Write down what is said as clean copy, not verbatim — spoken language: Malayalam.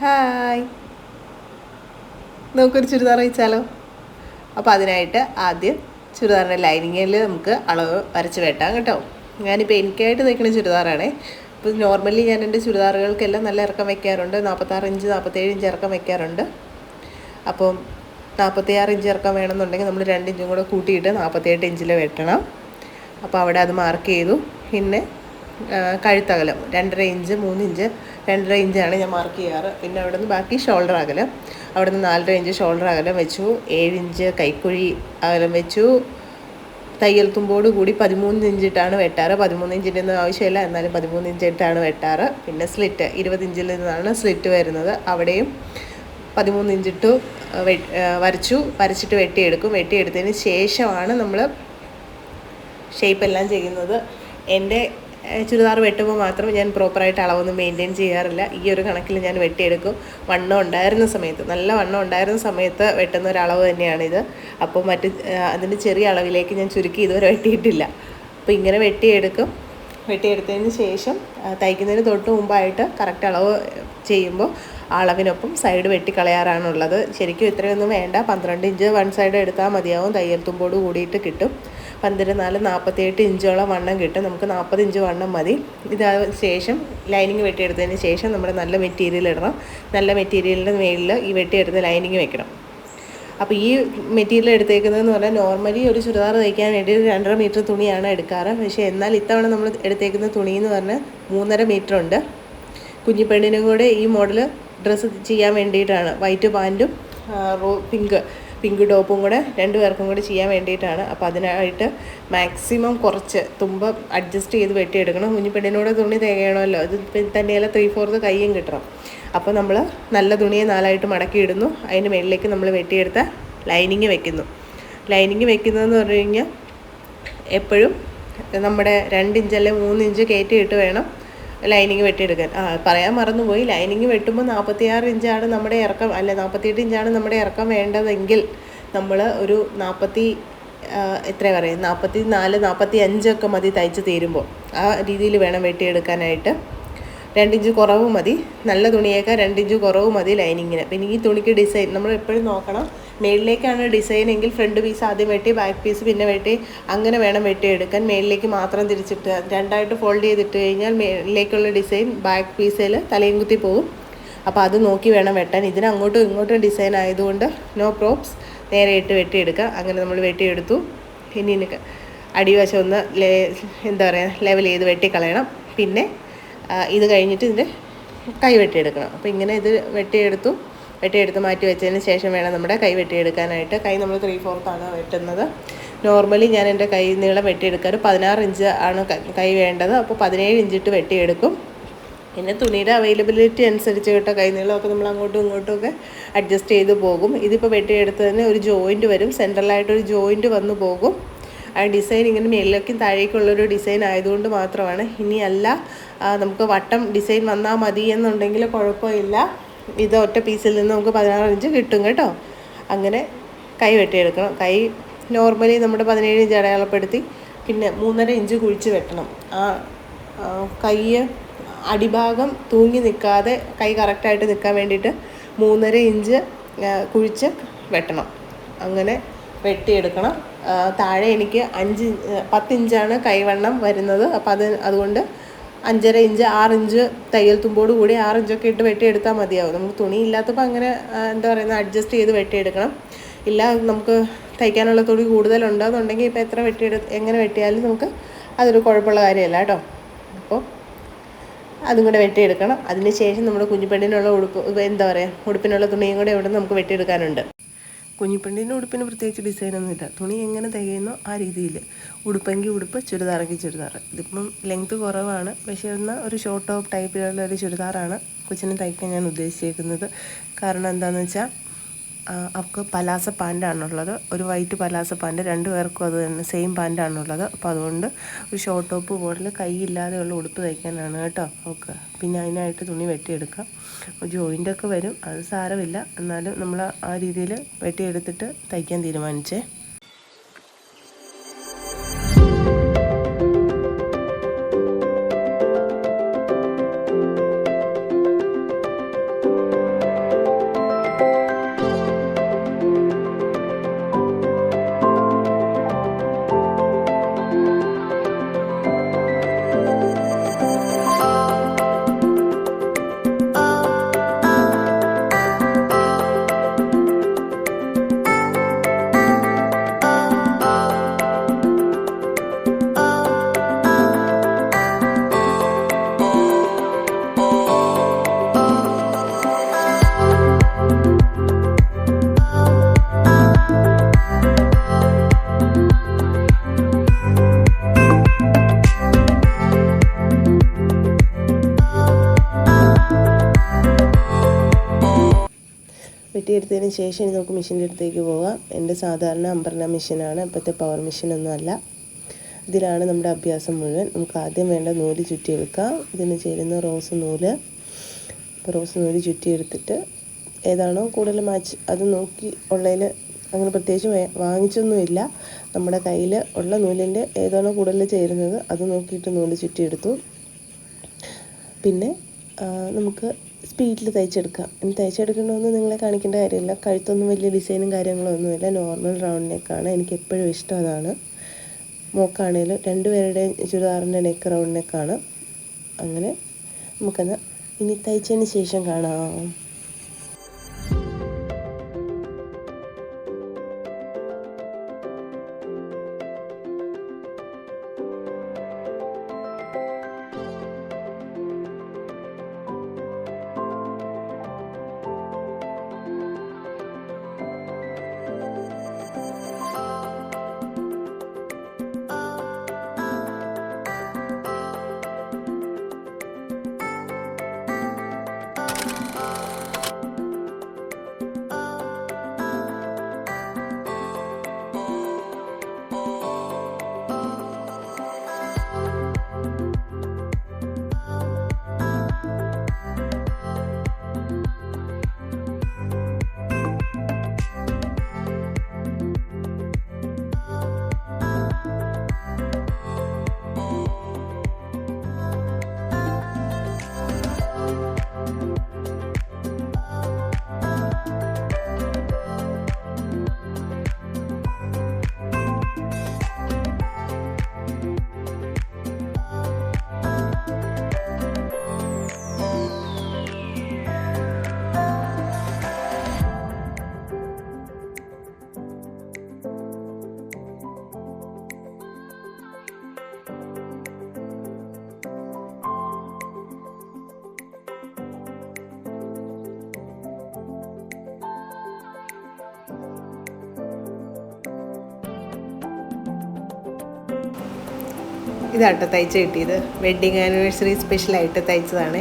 ഹായ്, നമുക്കൊരു ചുരിദാർ വെച്ചാലോ? അപ്പോൾ അതിനായിട്ട് ആദ്യം ചുരിദാറിൻ്റെ ലൈനിങ്ങിൽ നമുക്ക് അളവ് വരച്ച് വെട്ടാം കേട്ടോ. ഞാനിപ്പോൾ എനിക്കായിട്ട് തയ്ക്കുന്ന ചുരിദാറാണേ. ഇപ്പോൾ നോർമലി ഞാൻ എൻ്റെ ചുരിദാറുകൾക്കെല്ലാം നല്ല ഇറക്കം വയ്ക്കാറുണ്ട്. 46 ഇഞ്ച് 47 ഇഞ്ച് ഇറക്കം വയ്ക്കാറുണ്ട്. അപ്പം 46 ഇഞ്ച് ഇറക്കം വേണമെന്നുണ്ടെങ്കിൽ നമ്മൾ 2 ഇഞ്ചും കൂടെ കൂട്ടിയിട്ട് 48 ഇഞ്ചിൽ വെട്ടണം. അപ്പോൾ അവിടെ അത് മാർക്ക് ചെയ്തു. പിന്നെ കഴുത്തകലം 2.5 ഇഞ്ച് 3 ഇഞ്ച് 2.5 ഇഞ്ചാണ് ഞാൻ മാർക്ക് ചെയ്യാറ്. പിന്നെ അവിടെ നിന്ന് ബാക്കി ഷോൾഡർ അകലം, അവിടെ നിന്ന് 4.5 ഇഞ്ച് ഷോൾഡർ അകലം വെച്ചു. 7 ഇഞ്ച് കൈക്കുഴി അകലം വെച്ചു. തയ്യൽ തുമ്പോട് കൂടി 13 ഇഞ്ചിട്ടാണ് വെട്ടാറ്. 13 ഇഞ്ചിൻ്റെ ഒന്നും ആവശ്യമില്ല, എന്നാലും 13 ഇഞ്ചിട്ടാണ് വെട്ടാറ്. പിന്നെ സ്ലിറ്റ് 20 ഇഞ്ചിൽ നിന്നാണ് സ്ലിറ്റ് വരുന്നത്. അവിടെയും 13 ഇഞ്ചിട്ട് വരച്ചിട്ട് വെട്ടിയെടുക്കും. വെട്ടിയെടുത്തതിന് ശേഷമാണ് നമ്മൾ ഷേപ്പെല്ലാം ചെയ്യുന്നത്. എൻ്റെ ചുരിദാർ വെട്ടുമ്പോൾ മാത്രം ഞാൻ പ്രോപ്പറായിട്ട് അളവൊന്നും മെയിൻറ്റെയിൻ ചെയ്യാറില്ല. ഈ ഒരു കണക്കിൽ ഞാൻ വെട്ടിയെടുക്കും. വണ്ണം ഉണ്ടായിരുന്ന സമയത്ത്, നല്ല വണ്ണം ഉണ്ടായിരുന്ന സമയത്ത് വെട്ടുന്ന ഒരളവ് തന്നെയാണിത്. അപ്പോൾ അതിൻ്റെ ചെറിയ അളവിലേക്ക് ഞാൻ ചുരുക്കി ഇതുവരെ വെട്ടിയിട്ടില്ല. അപ്പോൾ ഇങ്ങനെ വെട്ടിയെടുക്കും. വെട്ടിയെടുത്തതിന് ശേഷം തയ്ക്കുന്നതിന് തൊട്ട് മുമ്പായിട്ട് കറക്റ്റ് അളവ് ചെയ്യുമ്പോൾ അളവിനൊപ്പം സൈഡ് വെട്ടിക്കളയാറാണുള്ളത്. ശരിക്കും ഇത്രയൊന്നും വേണ്ട, 12 ഇഞ്ച് വൺ സൈഡ് എടുത്താൽ മതിയാവും. തയ്യൽ തുമ്പോട് കൂടിയിട്ട് കിട്ടും. 12 48 ഇഞ്ചോളം വണ്ണം കിട്ടും. നമുക്ക് 40 ഇഞ്ച് വണ്ണം മതി. ഇതിന് ശേഷം ലൈനിങ് വെട്ടിയെടുത്തതിന് ശേഷം നമ്മുടെ നല്ല മെറ്റീരിയൽ ഇടണം. നല്ല മെറ്റീരിയലിൻ്റെ മേളിൽ ഈ വെട്ടിയെടുത്ത് ലൈനിങ് വെക്കണം. അപ്പോൾ ഈ മെറ്റീരിയൽ എടുത്തേക്കുന്നതെന്ന് പറഞ്ഞാൽ നോർമലി ഒരു ചുരിദാർ തയ്ക്കാൻ വേണ്ടി 2.5 മീറ്റർ തുണിയാണ് എടുക്കാറ്. പക്ഷേ എന്നാൽ ഇത്തവണ നമ്മൾ എടുത്തേക്കുന്ന തുണി എന്ന് പറഞ്ഞാൽ 3.5 മീറ്റർ ഉണ്ട്. കുഞ്ഞിപ്പെണ്ണിനും കൂടെ ഈ മോഡൽ ഡ്രസ്സ് ചെയ്യാൻ വേണ്ടിയിട്ടാണ്. വൈറ്റ് പാൻറ്റും പിങ്ക് ടോപ്പും കൂടെ 2 പേർക്കും കൂടെ ചെയ്യാൻ വേണ്ടിയിട്ടാണ്. അപ്പോൾ അതിനായിട്ട് മാക്സിമം കുറച്ച് തുമ്പ് അഡ്ജസ്റ്റ് ചെയ്ത് വെട്ടിയെടുക്കണം. കുഞ്ഞിപ്പെണ്ണിനോട് തുണി തികയണമല്ലോ. ഇത് തന്നെയല്ല 3/4 കയ്യും കിട്ടണം. അപ്പോൾ നമ്മൾ നല്ല തുണിയെ 4ആയിട്ട് മടക്കിയിടുന്നു. അതിന് മേളിലേക്ക് നമ്മൾ വെട്ടിയെടുത്ത ലൈനിങ് വെക്കുന്നു. ലൈനിങ് വെക്കുന്നതെന്ന് പറഞ്ഞു കഴിഞ്ഞാൽ എപ്പോഴും നമ്മുടെ 2 ഇഞ്ച് അല്ലെങ്കിൽ 3 ഇഞ്ച് കയറ്റിയിട്ട് വേണം ലൈനിങ് വെട്ടിയെടുക്കാൻ. പറയാൻ മറന്നുപോയി, ലൈനിങ് വെട്ടുമ്പോൾ 46 ഇഞ്ചാണ് നമ്മുടെ ഇറക്കം, അല്ല 48 ഇഞ്ചാണ് നമ്മുടെ ഇറക്കം വേണ്ടതെങ്കിൽ നമ്മൾ ഒരു 44 45 മതി തയ്ച്ച് തീരുമ്പോൾ. ആ രീതിയിൽ വേണം വെട്ടിയെടുക്കാനായിട്ട്. 2 ഇഞ്ച് കുറവ് മതി, നല്ല തുണിയേക്കാൾ 2 ഇഞ്ച് കുറവ് മതി ലൈനിങ്ങിന്. പിന്നെ ഈ തുണിക്ക് ഡിസൈൻ നമ്മൾ എപ്പോഴും നോക്കണം. മേളിലേക്കാണ് ഡിസൈൻ എങ്കിൽ ഫ്രണ്ട് പീസ് ആദ്യം വെട്ടി ബാക്ക് പീസ് പിന്നെ വെട്ടി, അങ്ങനെ വേണം വെട്ടിയെടുക്കാൻ. മേളിലേക്ക് മാത്രം തിരിച്ചിട്ട് 2ആയിട്ട് ഫോൾഡ് ചെയ്തിട്ട് കഴിഞ്ഞാൽ മേളിലേക്കുള്ള ഡിസൈൻ ബാക്ക് പീസിൽ തലയും കുത്തി പോകും. അപ്പോൾ അത് നോക്കി വേണം വെട്ടാൻ. ഇതിന് അങ്ങോട്ടും ഇങ്ങോട്ടും ഡിസൈൻ ആയതുകൊണ്ട് നോ പ്രോപ്സ്, നേരെ ഇട്ട് വെട്ടിയെടുക്കുക. അങ്ങനെ നമ്മൾ വെട്ടിയെടുത്തു. ഇനി അടിവശം ഒന്ന് ലെവൽ ചെയ്ത് വെട്ടിക്കളയണം. പിന്നെ ഇത് കഴിഞ്ഞിട്ട് ഇതിൻ്റെ കൈ വെട്ടിയെടുക്കണം. അപ്പോൾ ഇങ്ങനെ ഇത് വെട്ടിയെടുത്ത് മാറ്റി വെച്ചതിന് ശേഷം വേണം നമ്മുടെ കൈ വെട്ടിയെടുക്കാനായിട്ട്. കൈ നമ്മൾ 3/4 വെട്ടുന്നത്. നോർമലി ഞാൻ എൻ്റെ കൈ നീളം വെട്ടിയെടുക്കാറ് 16 ഇഞ്ച് ആണ് കൈ വേണ്ടത്. അപ്പോൾ 17 ഇഞ്ചിട്ട് വെട്ടിയെടുക്കും. പിന്നെ തുണിയുടെ അവൈലബിലിറ്റി അനുസരിച്ച് കേട്ടോ കൈ നീളമൊക്കെ നമ്മൾ അങ്ങോട്ടും ഇങ്ങോട്ടും ഒക്കെ അഡ്ജസ്റ്റ് ചെയ്ത് പോകും. ഇതിപ്പോൾ വെട്ടിയെടുത്തതിന് ഒരു ജോയിൻറ്റ് വരും, സെൻട്രലായിട്ടൊരു ജോയിൻറ്റ് വന്നു പോകും. ആ ഡിസൈൻ ഇങ്ങനെ മേളിലേക്കും താഴേക്കുള്ളൊരു ഡിസൈൻ ആയതുകൊണ്ട് മാത്രമാണ്. ഇനിയല്ല നമുക്ക് വട്ടം ഡിസൈൻ വന്നാൽ മതി എന്നുണ്ടെങ്കിൽ കുഴപ്പമില്ല. ഇത് ഒറ്റ പീസിൽ നിന്ന് നമുക്ക് 16 ഇഞ്ച് കിട്ടും കേട്ടോ. അങ്ങനെ കൈ വെട്ടിയെടുക്കണം. കൈ നോർമലി നമ്മുടെ 17 ഇഞ്ച് അടയാളപ്പെടുത്തി പിന്നെ 3.5 ഇഞ്ച് കുഴിച്ച് വെട്ടണം. കൈ അടിഭാഗം തൂങ്ങി നിൽക്കാതെ കൈ കറക്റ്റായിട്ട് നിൽക്കാൻ വേണ്ടിയിട്ട് 3.5 ഇഞ്ച് കുഴിച്ച് വെട്ടണം. അങ്ങനെ വെട്ടിയെടുക്കണം. താഴെ എനിക്ക് 10 ഇഞ്ചാണ് കൈവണ്ണം വരുന്നത്. അപ്പോൾ അതുകൊണ്ട് 5.5 ഇഞ്ച് 6 ഇഞ്ച് തയ്യൽ തുമ്പോട് കൂടി 6 ഇഞ്ചൊക്കെ ഇട്ട് വെട്ടിയെടുത്താൽ മതിയാവും. നമുക്ക് തുണി ഇല്ലാത്തപ്പോൾ അങ്ങനെ അഡ്ജസ്റ്റ് ചെയ്ത് വെട്ടിയെടുക്കണം. ഇല്ല നമുക്ക് തയ്ക്കാനുള്ള തുണി കൂടുതലുണ്ടെന്നുണ്ടെങ്കിൽ ഇപ്പോൾ എങ്ങനെ വെട്ടിയാലും നമുക്ക് അതൊരു കുഴപ്പമുള്ള കാര്യമല്ല കേട്ടോ. അപ്പോൾ അതും കൂടെ വെട്ടിയെടുക്കണം. അതിന് ശേഷം നമ്മുടെ കുഞ്ഞിപ്പെണ്ണിനുള്ള ഉടുപ്പിനുള്ള തുണിയും കൂടെ ഇവിടെ നമുക്ക് വെട്ടിയെടുക്കാനുണ്ട്. കുഞ്ഞിപ്പെണ്ണിൻ്റെ ഉടുപ്പിന് പ്രത്യേകിച്ച് ഡിസൈനൊന്നുമില്ല. തുണി എങ്ങനെ തികയുന്നോ ആ രീതിയിൽ, ഉടുപ്പെങ്കിൽ ഉടുപ്പ്, ചുരിദാറെങ്കിൽ ചുരിദാർ. ഇതിപ്പം ലെങ്ത്ത് കുറവാണ്, പക്ഷേ എന്നാൽ ഒരു ഷോർട്ട് ടോപ്പ് ടൈപ്പിലുള്ള ഒരു ചുരിദാറാണ് കൊച്ചിന് തയ്ക്കാൻ ഞാൻ ഉദ്ദേശിച്ചേക്കുന്നത്. കാരണം എന്താണെന്ന് വെച്ചാൽ അവൾക്ക് പലാസ പാൻറ്റാണുള്ളത്, ഒരു വൈറ്റ് പലാസ പാൻറ്റ്. 2 പേർക്കും അത് തന്നെ സെയിം പാൻറ്റാണുള്ളത്. അപ്പോൾ അതുകൊണ്ട് ഒരു ഷോർട്ട് ടോപ്പ് മോഡൽ കൈയില്ലാതെയുള്ള ഉടുപ്പ് തയ്ക്കാനാണ് കേട്ടോ അവൾക്ക്. പിന്നെ അതിനായിട്ട് തുണി വെട്ടിയെടുക്കാം. ജോയിൻ്റൊക്കെ വരും, അത് സാരമില്ല. എന്നാലും നമ്മൾ ആ രീതിയിൽ വെട്ടിയെടുത്തിട്ട് തയ്ക്കാൻ തീരുമാനിച്ചേ. വെട്ടിയെടുത്തതിന് ശേഷം ഇനി നമുക്ക് മെഷീൻ്റെ അടുത്തേക്ക് പോകാം. എൻ്റെ സാധാരണ അംബ്രല മെഷീനാണ്, ഇപ്പോഴത്തെ പവർ മെഷീനൊന്നും അല്ല. ഇതിലാണ് നമ്മുടെ അഭ്യാസം മുഴുവൻ. നമുക്ക് ആദ്യം വേണ്ട നൂല് ചുറ്റിയെടുക്കാം. ഇതിന് ചേരുന്ന റോസ് നൂല്. അപ്പോൾ റോസ് നൂല് ചുറ്റിയെടുത്തിട്ട് ഏതാണോ കൂടുതൽ മാച്ച് അത് നോക്കി ഉള്ളതിൽ അങ്ങനെ പ്രത്യേകിച്ച് വാങ്ങിച്ചൊന്നുമില്ല. നമ്മുടെ കയ്യിൽ ഉള്ള നൂലിൻ്റെ ഏതാണോ കൂടുതൽ ചേരുന്നത് അത് നോക്കിയിട്ട് നൂല് ചുറ്റിയെടുത്തു. പിന്നെ നമുക്ക് സ്പീഡിൽ തയ്ച്ചെടുക്കാം. ഇനി തയ്ച്ചെടുക്കണമെന്ന് നിങ്ങളെ കാണിക്കേണ്ട കാര്യമില്ല. കഴുത്തൊന്നും വലിയ ഡിസൈനും കാര്യങ്ങളൊന്നുമില്ല, നോർമൽ റൗണ്ട് നെക്കാണ്. എനിക്ക് എപ്പോഴും ഇഷ്ടം അതാണ്. മോക്കാണേലും രണ്ടുപേരുടെയും ചുരിദാറിൻ്റെ നെക്ക് റൗണ്ട് നെക്കാണ്. അങ്ങനെ നമുക്കത് ഇനി തയ്ച്ചതിന് ശേഷം കാണാം. ഇതാട്ടോ തയ്ച്ച് കിട്ടിയത്. വെഡ്ഡിങ് ആനിവേഴ്സറി സ്പെഷ്യലായിട്ട് തയ്ച്ചതാണ്.